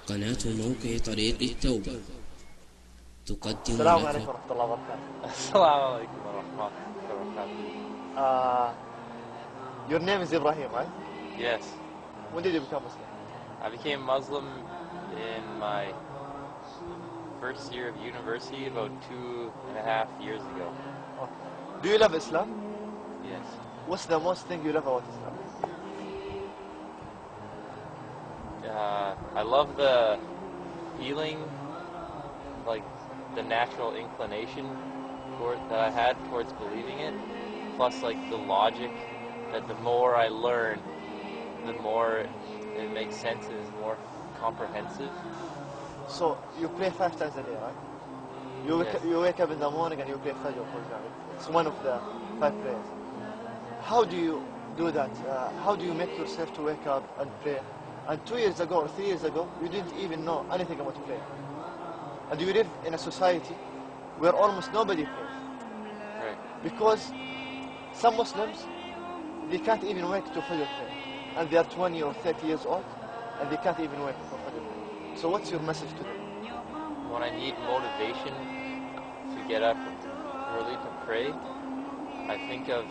قناة موقع طريق التوبة تقدم السلام عليكم ورحمة الله وبركاته. السلام عليكم ورحمة الله وبركاته. Your name is Ibrahim, right? Yes. When did you become Muslim? I became Muslim in my first year of university about 2.5 years ago. Okay. Do you love Islam? Yes. What's the most thing you love about Islam? I love the feeling, like the natural inclination that I had towards believing it, plus like the logic that the more I learn, the more it makes sense and is more comprehensive. So you pray 5 times a day, right? You wake up in the morning and you pray Fajr, for example. It's one of the 5 prayers. How do you do that? How do you make yourself to wake up and pray? And 2 years ago or 3 years ago, you didn't even know anything about prayer. And you live in a society where almost nobody prays. Right. Because some Muslims, they can't even wake to Fajr prayer. And they are 20 or 30 years old, and they can't even wake for Fajr prayer. So what's your message to them? When I need motivation to get up early to pray, I think of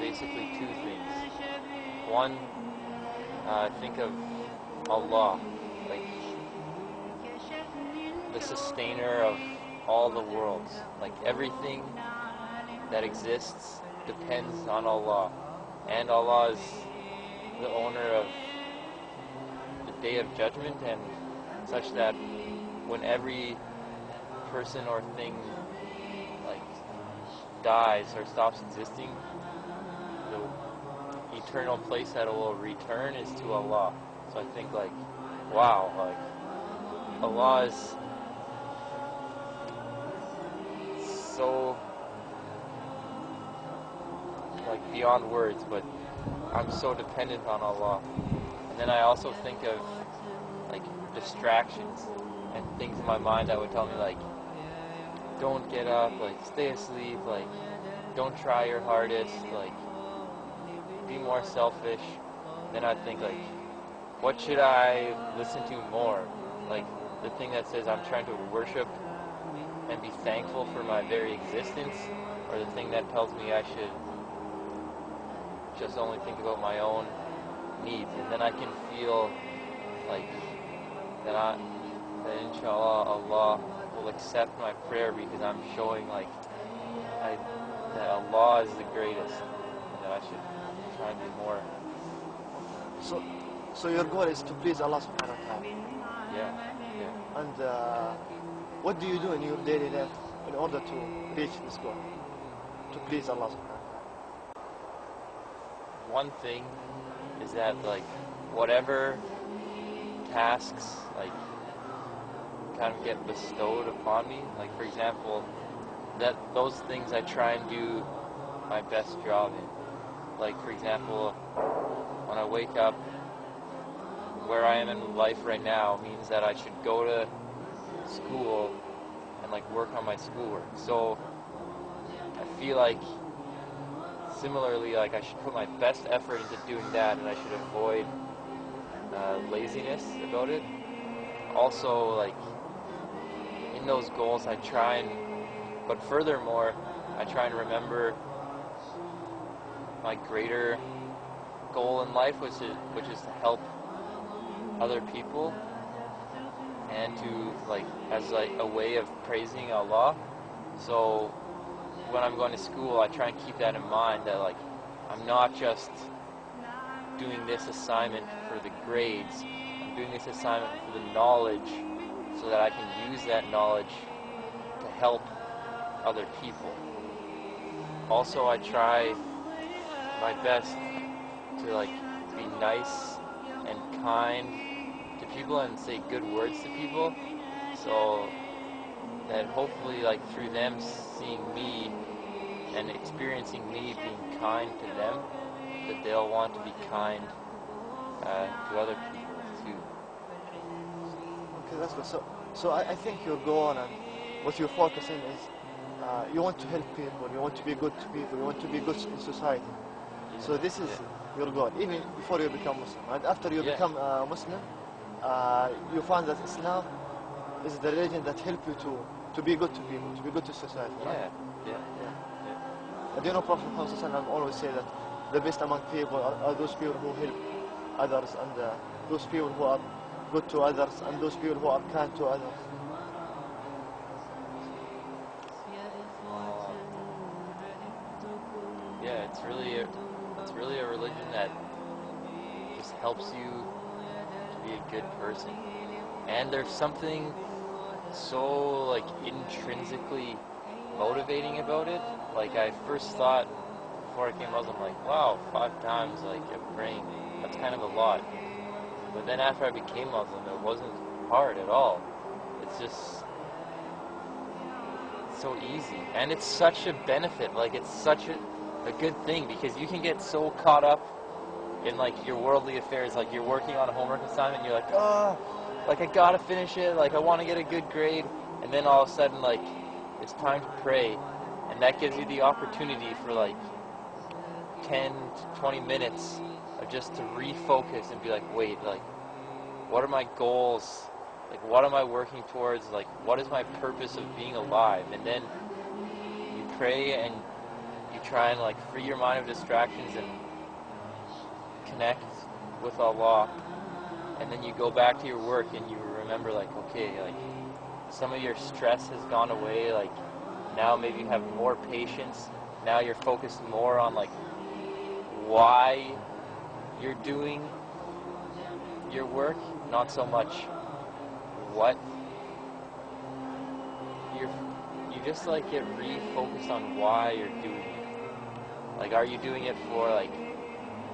basically 2 things. One, I think of Allah, like the sustainer of all the worlds. Like everything that exists depends on Allah. And Allah is the owner of the Day of Judgment, and such that when every person or thing like dies or stops existing, the eternal place that it will return is to Allah. So I think like, wow, like Allah is so like beyond words, but I'm so dependent on Allah. And then I also think of like distractions and things in my mind that would tell me like, don't get up, like stay asleep, like don't try your hardest, like be more selfish. Then I think like, what should I listen to more? Like the thing that says I'm trying to worship and be thankful for my very existence, or the thing that tells me I should just only think about my own needs. And then I can feel like that inshallah Allah will accept my prayer, because I'm showing like that Allah is the greatest, and that I should try and do more. So your goal is to please Allah subhanahu wa ta'ala. Yeah. And what do you do in your daily life in order to reach this goal? To please Allah subhanahu wa ta'ala. One thing is that like whatever tasks like kind of get bestowed upon me, like for example, that those things I try and do my best job in. Like for example, when I wake up, where I am in life right now means that I should go to school and like work on my schoolwork. So I feel like similarly, like I should put my best effort into doing that, and I should avoid laziness about it. Also, like in those goals, I try and, but furthermore, I try and remember my greater goal in life, which is to help other people, and to like as like a way of praising Allah. So when I'm going to school, I try and keep that in mind, that like I'm not just doing this assignment for the grades, I'm doing this assignment for the knowledge, so that I can use that knowledge to help other people. Also, I try my best to like be nice and kind to people and say good words to people, so that hopefully like through them seeing me and experiencing me being kind to them, that they'll want to be kind to other people too. Okay, that's good. So I think your goal and what you're focusing is you want to help people, you want to be good to people, you want to be good in society. So this is your goal, even before you become Muslim. And after you become Muslim, you find that Islam is the religion that helps you to be good to people, to be good to society. Right? Yeah. And you know, Prophet Muhammad always say that the best among people are those people who help others, and those people who are good to others, and those people who are kind to others. Yeah, it's really a religion that just helps you to be a good person. And there's something so like intrinsically motivating about it. Like I first thought before I became Muslim, like, wow, 5 times like I'm praying, that's kind of a lot. But then after I became Muslim, it wasn't hard at all. It's just so easy, and it's such a benefit. Like it's such a good thing, because you can get so caught up in like your worldly affairs. Like you're working on a homework assignment, and you're like, oh, like I gotta finish it, like I want to get a good grade, and then all of a sudden like it's time to pray, and that gives you the opportunity for like 10 to 20 minutes of just to refocus and be like, wait, like what are my goals, like what am I working towards, like what is my purpose of being alive? And then you pray and you try and like free your mind of distractions and connect with Allah, and then you go back to your work and you remember like, okay, like some of your stress has gone away, like now maybe you have more patience, now you're focused more on like why you're doing your work, not so much what you just like get refocused on why you're doing it. Like, are you doing it for like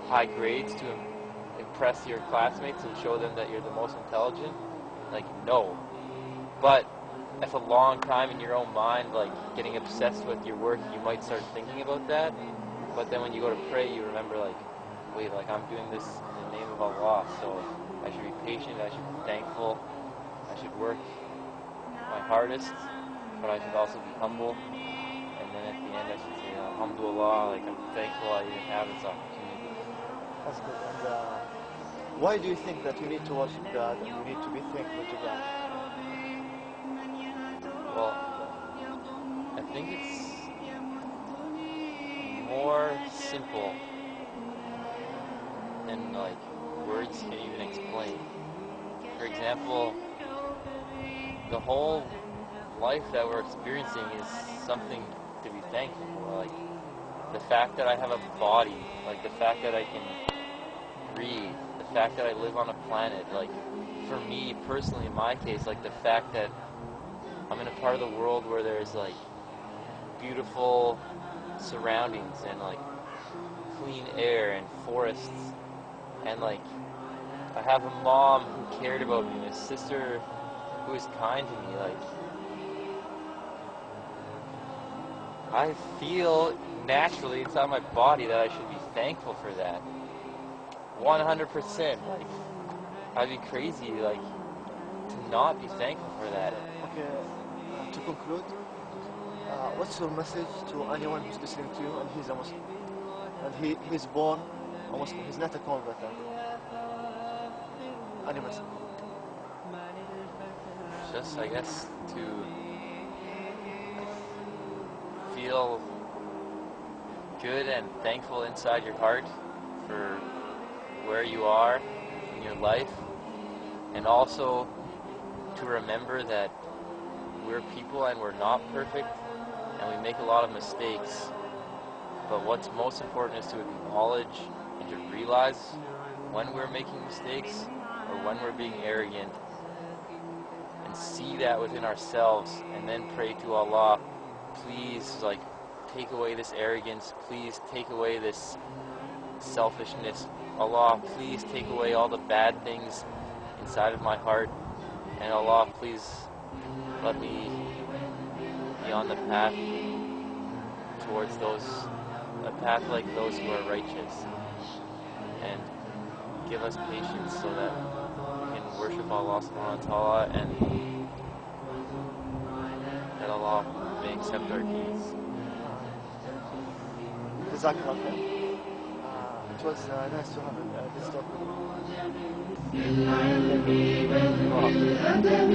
high grades to impress your classmates and show them that you're the most intelligent? Like, no. But if a long time in your own mind, like getting obsessed with your work, you might start thinking about that. But then when you go to pray, you remember like, wait, like I'm doing this in the name of Allah, so I should be patient, I should be thankful, I should work my hardest, but I should also be humble. And then at the end I should say, Alhamdulillah, like I'm thankful I even have this opportunity. That's good. And why do you think that you need to worship God and you need to be thankful to God? Well, I think it's more simple than like words can even explain. For example, the whole life that we're experiencing is something to be thankful for. Like the fact that I have a body, like the fact that I can breathe, the fact that I live on a planet. Like for me personally, in my case, like the fact that I'm in a part of the world where there's like beautiful surroundings and like clean air and forests, and like I have a mom who cared about me and a sister who is kind to me. Like I feel naturally inside my body that I should be thankful for that. 100%. Like I'd be crazy like to not be thankful for that. Okay, to conclude, what's your message to anyone who's listening to you and he's a Muslim? And he's born a Muslim, he's not a convert. Any message? Just, I guess, to feel good and thankful inside your heart for where you are in your life, and also to remember that we're people and we're not perfect and we make a lot of mistakes, but what's most important is to acknowledge and to realize when we're making mistakes or when we're being arrogant, and see that within ourselves, and then pray to Allah, please like take away this arrogance, please take away this selfishness. Allah, please take away all the bad things inside of my heart, and Allah, please let me be on the path towards a path like those who are righteous, and give us patience so that we can worship Allah subhanahu wa ta'ala and that Allah may accept our deeds. Jazakallah khair. it was nice to have this talk with you. بالعلم والأدب